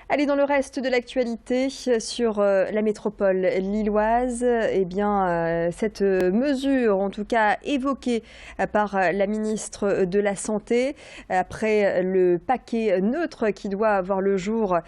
Allez, dans le reste de l'actualité sur la métropole lilloise, cette mesure, en tout cas évoquée par la ministre de la Santé, après le paquet neutre qui doit avoir le jour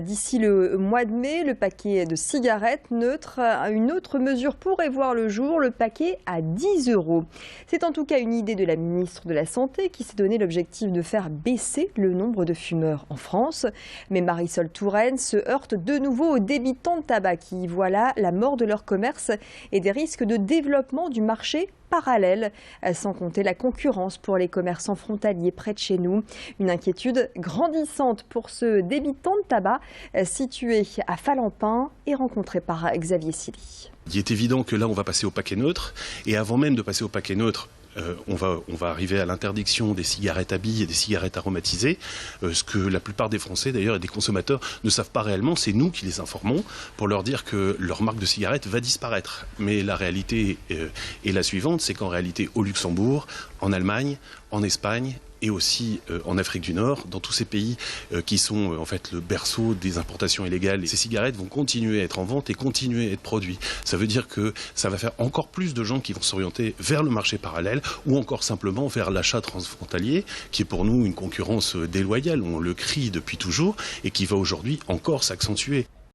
d'ici le mois de mai, le paquet de cigarettes neutres, une autre mesure pourrait voir le jour, le paquet à 10 €. C'est en tout cas une idée de la ministre de la Santé qui s'est donné l'objectif de faire baisser le nombre de fumeurs en France. Mais Marisol Touraine se heurte de nouveau aux débitants de tabac qui voient là la mort de leur commerce et des risques de développement du marché parallèle, sans compter la concurrence pour les commerçants frontaliers près de chez nous. Une inquiétude grandissante pour ce débitant de tabac situé à Falampin et rencontré par Xavier Silly. Il est évident que là, on va passer au paquet neutre. Et avant même de passer au paquet neutre, on va arriver à l'interdiction des cigarettes à billes et des cigarettes aromatisées. Ce que la plupart des Français, d'ailleurs, et des consommateurs ne savent pas réellement, c'est nous qui les informons pour leur dire que leur marque de cigarette va disparaître. Mais la réalité est la suivante, c'est qu'en réalité, au Luxembourg, en Allemagne, en Espagne, et aussi en Afrique du Nord, dans tous ces pays qui sont en fait le berceau des importations illégales. Ces cigarettes vont continuer à être en vente et continuer à être produites. Ça veut dire que ça va faire encore plus de gens qui vont s'orienter vers le marché parallèle ou encore simplement vers l'achat transfrontalier, qui est pour nous une concurrence déloyale. On le crie depuis toujours et qui va aujourd'hui encore s'accentuer.